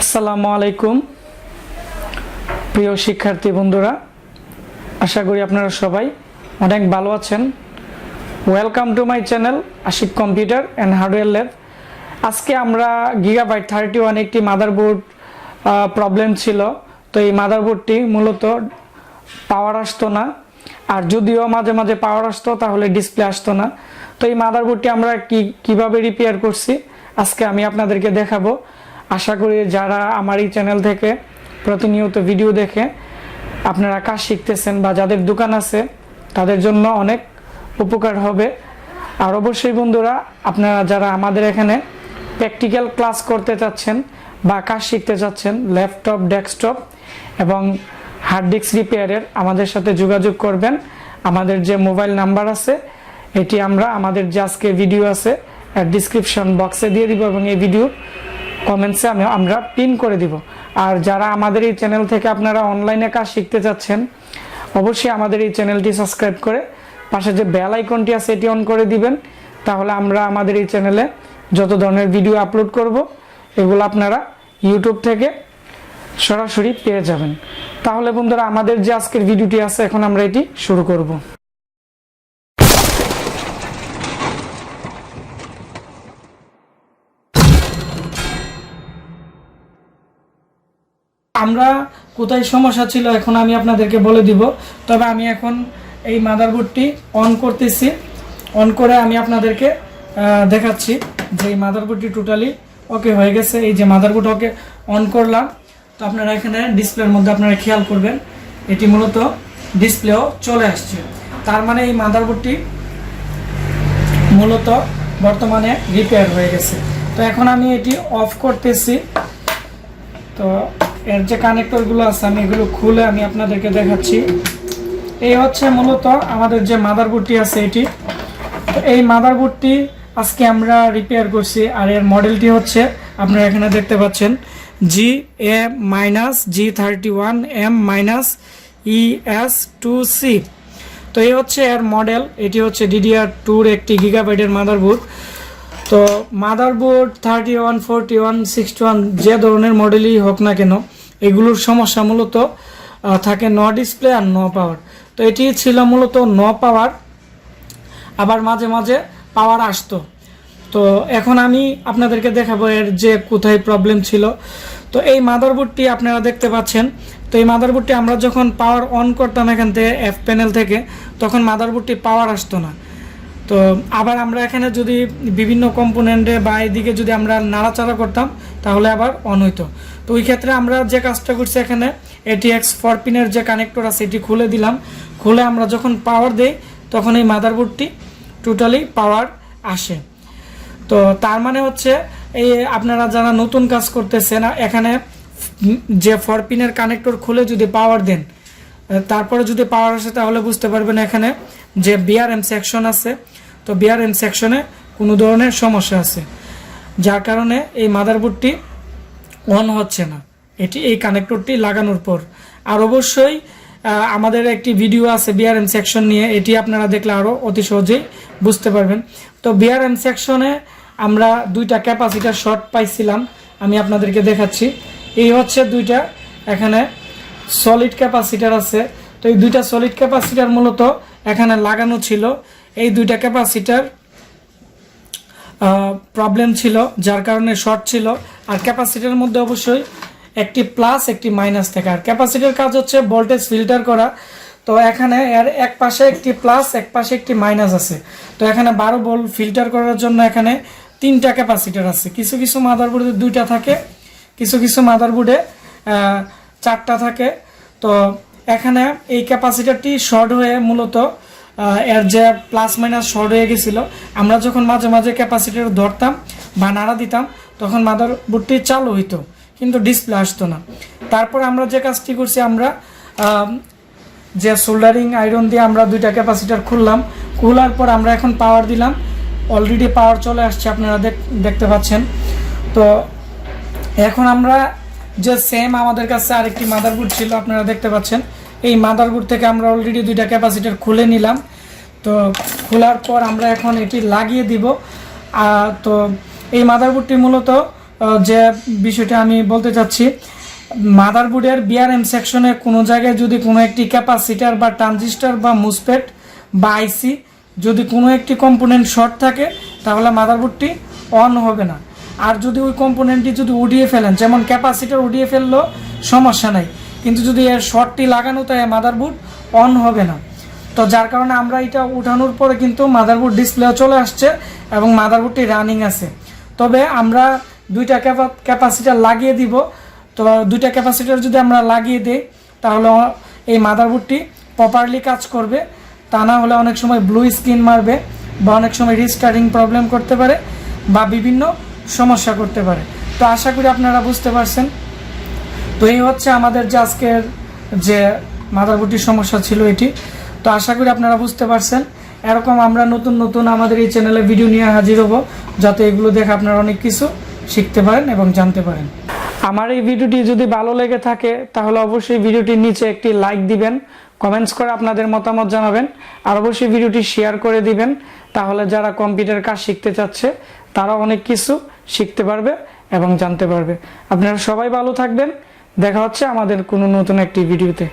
আসসালামু আলাইকুম প্রিয় শিক্ষার্থী বন্ধুরা, আশা করি আপনারা সবাই অনেক ভালো আছেন। Welcome to my channel Ashik computer and hardware lab. আজকে আমরা গিগাবাইট 31 একটি মাদারবোর্ড প্রবলেম ছিল। তো এই মাদারবোর্ডটি মূলত পাওয়ার আসতো না, আর যদিও মাঝে মাঝে পাওয়ার আসতো তাহলে ডিসপ্লে আসতো না। তো এই মাদারবোর্ডটি আমরা কিভাবে রিপেয়ার করছি আজকে আমি আপনাদেরকে দেখাবো। আশা করি যারা আমার এই চ্যানেল থেকে প্রতিনিয়ত ভিডিও দেখে আপনারা কাজ শিখতেছেন বা যাদের দোকান আছে তাদের জন্য অনেক উপকার হবে। আর অবশ্যই বন্ধুরা, আপনারা যারা আমাদের এখানে প্র্যাকটিক্যাল ক্লাস করতে চাচ্ছেন বা কাজ শিখতে চাচ্ছেন ল্যাপটপ, ডেস্কটপ এবং হার্ড ডিস্ক রিপেয়ারের, আমাদের সাথে যোগাযোগ করবেন। আমাদের যে মোবাইল নাম্বার আছে এটি আমরা আমাদের যে আজকে ভিডিও আছে ডিসক্রিপশন বক্সে দিয়ে দিব এবং এই ভিডিও কমেন্টসে আমরা পিন করে দিব। আর যারা আমাদের এই চ্যানেল থেকে আপনারা অনলাইনে কাজ শিখতে চাচ্ছেন অবশ্যই আমাদের এই চ্যানেলটি সাবস্ক্রাইব করে পাশে যে বেল আইকনটি আছে এটি অন করে দিবেন। তাহলে আমরা আমাদের এই চ্যানেলে যত ধরনের ভিডিও আপলোড করব এগুলো আপনারা ইউটিউব থেকে সরাসরি পেয়ে যাবেন। তাহলে বন্ধুরা, আমাদের যে আজকের ভিডিওটি আছে এখন আমরা এটি শুরু করব। আমরা কোথায় সমস্যা ছিল এখন আমি আপনাদেরকে বলে দিব। তবে আমি এখন এই মাদারবোর্ডটি অন করতেছি। অন করে আমি আপনাদেরকে দেখাচ্ছি যে এই মাদারবোর্ডটি টোটালি ওকে হয়ে গেছে। এই যে মাদারবোর্ড ওকে অন করলাম, তো আপনারা এখানে ডিসপ্লের মধ্যে আপনারা খেয়াল করবেন এটি মূলত ডিসপ্লেও চলে আসছে। তার মানে এই মাদারবোর্ডটি মূলত বর্তমানে রিপেয়ার হয়ে গেছে। তো এখন আমি এটি অফ করতেছি। তো এর যে কানেক্টরগুলো আছে আমি এগুলো খুলে আমি আপনাদেরকে দেখাচ্ছি। এই হচ্ছে মূলত আমাদের যে মাদারবোর্ডটি আছে এটি। তো এই মাদারবোর্ডটি আজকে আমরা রিপেয়ার করছি। আর এর মডেলটি হচ্ছে আপনারা এখানে দেখতে পাচ্ছেন GA-G31M-ES2C। তো এই হচ্ছে এর মডেল। এটি হচ্ছে DDR2 একটি গিগাবাইটের মাদারবোর্ড। তো মাদারবোর্ড 31, 41, 61 যে ধরনের মডেলই হোক না কেন এগুলোর সমস্যা মূলত থাকে নো ডিসপ্লে আর নো পাওয়ার। তো এটি ছিল মূলত নো পাওয়ার, আবার মাঝে মাঝে পাওয়ার আসতো। তো এখন আমি আপনাদেরকে দেখাবো এর যে কোথায় প্রবলেম ছিল। তো এই মাদারবোর্ডটি আপনারা দেখতে পাচ্ছেন। তো এই মাদারবোর্ডটি আমরা যখন পাওয়ার অন করতাম এখান থেকে এফ প্যানেল থেকে, তখন মাদারবোর্ডটি পাওয়ার আসতো না। তো আবার আমরা এখানে যদি বিভিন্ন কম্পোনেন্টে বা এদিকে যদি আমরা নাড়াচাড়া করতাম তাহলে আবার অন হইতো। তো ওই ক্ষেত্রে আমরা যে কাজটা করছি এখানে ATX 4 পিনের যে কানেক্টর আছে এটি খুলে দিলাম। খুলে আমরা যখন পাওয়ার দেই তখন এই মাদারবোর্ডটি টোটালি পাওয়ার আসে। তো তার মানে হচ্ছে এই আপনারা যারা নতুন কাজ করতেছেন এখানে যে 4 পিনের কানেক্টর খুলে যদি পাওয়ার দেন তারপরে যদি পাওয়ার আসে তাহলে বুঝতে পারবেন এখানে যে BRM সেকশন আছে। তো BRM সেকশনে কোনো ধরনের সমস্যা আছে, যার কারণে এই মাদারবোর্ডটি অন হচ্ছে না এটি এই কানেক্টরটি লাগানোর পর। আর অবশ্যই আমাদের একটি ভিডিও আছে BRM সেকশন নিয়ে, এটি আপনারা দেখলে আরও অতি সহজেই বুঝতে পারবেন। তো BRM সেকশনে আমরা দুইটা ক্যাপাসিটার শর্ট পাইছিলাম, আমি আপনাদেরকে দেখাচ্ছি। এই হচ্ছে দুইটা এখানে সলিড ক্যাপাসিটার আছে। তো এই দুইটা সলিড ক্যাপাসিটার মূলত এখানে লাগানো ছিল। এই দুইটা ক্যাপাসিটার প্রবলেম ছিল যার কারণে শর্ট ছিল। আর ক্যাপাসিটারের মধ্যে অবশ্যই একটি প্লাস একটি মাইনাস থাকে। আর ক্যাপাসিটার কাজ হচ্ছে ভোল্টেজ ফিল্টার করা। তো এখানে এর এক পাশে একটি প্লাস এক পাশে একটি মাইনাস আছে। তো এখানে 12 ভোল্ট ফিল্টার করার জন্য এখানে 3টা ক্যাপাসিটার আছে। কিছু কিছু মাদারবোর্ডে 2টা থাকে, কিছু কিছু মাদারবোর্ডে 4টা থাকে। তো এখানে এই ক্যাপাসিটারটি শর্ট হয়ে মূলত এর যে প্লাস মাইনাস শর্ট হয়ে গেছিলো। আমরা যখন মাঝে মাঝে ক্যাপাসিটার ধরতাম বা নাড়া দিতাম তখন মাদারবোর্ডটি চালু হইতো কিন্তু ডিসপ্লে আসতো না। তারপর আমরা যে কাজটি করছি, আমরা যে সোল্ডারিং আয়রন দিয়ে আমরা 2টা ক্যাপাসিটার খুললাম। খোলার পর আমরা এখন পাওয়ার দিলাম। অলরেডি পাওয়ার চলে আসছে, আপনারা দেখতে পাচ্ছেন। তো এখন আমরা যে সেম আমাদের কাছে আরেকটি মাদারবোর্ড ছিল আপনারা দেখতে পাচ্ছেন, এই মাদারবোর্ড থেকে আমরা অলরেডি 2টা ক্যাপাসিটার খুলে নিলাম। তো খোলার পর আমরা এখন এটি লাগিয়ে দিব। তো এই মাদারবোর্ডটি মূলত যে বিষয়টা আমি বলতে চাচ্ছি, মাদারবোর্ডের বিআরএম সেকশনে কোনো জায়গায় যদি কোনো একটি ক্যাপাসিটার বা ট্রানজিস্টর বা মুসপেট বা আইসি যদি কোনো একটি কম্পোনেন্ট শর্ট থাকে তাহলে মাদারবোর্ডটি অন হবে না। আর যদি ওই কম্পোনেন্টটি যদি উঠিয়ে ফেলেন, যেমন ক্যাপাসিটার উঠিয়ে ফেললেও সমস্যা নাই, কিন্তু যদি এর শর্টটি লাগানো তাই মাদারবোর্ড অন হবে না। তো যার কারণে আমরা এটা উঠানোর পরে কিন্তু মাদারবোর্ড ডিসপ্লেও চলে আসছে এবং মাদারবোর্ডটি রানিং আছে। তবে আমরা দুইটা ক্যাপাসিটার লাগিয়ে দিব। তো দুইটা ক্যাপাসিটার যদি আমরা লাগিয়ে দিই তাহলে এই মাদারবোর্ডটি প্রপারলি কাজ করবে। তা না হলে অনেক সময় ব্লু স্ক্রিন মারবে বা অনেক সময় রিস্টার্টিং প্রবলেম করতে পারে বা বিভিন্ন সমস্যা করতে পারে। তো আশা করি আপনারা বুঝতে পারছেন। তো এই হচ্ছে আমাদের যে আজকের যে মাদারবোর্ডটির সমস্যা ছিল এটি। তো আশা করি আপনারা বুঝতে পারছেন। এরকম আমরা নতুন নতুন আমাদের এই চ্যানেলে ভিডিও নিয়ে হাজির হব, যাতে এগুলো দেখে আপনারা অনেক কিছু শিখতে পারেন এবং জানতে পারেন। আমার এই ভিডিওটি যদি ভালো লেগে থাকে তাহলে অবশ্যই ভিডিওটির নিচে একটি লাইক দিবেন, কমেন্টস করে আপনাদের মতামত জানাবেন, আর অবশ্যই ভিডিওটি শেয়ার করে দিবেন। তাহলে যারা কম্পিউটার কাজ শিখতে চাচ্ছে তারা অনেক কিছু শিখতে পারবে এবং জানতে পারবে। আপনারা সবাই ভালো থাকবেন। দেখা হচ্ছে আমাদের কোনো নতুন একটি ভিডিওতে।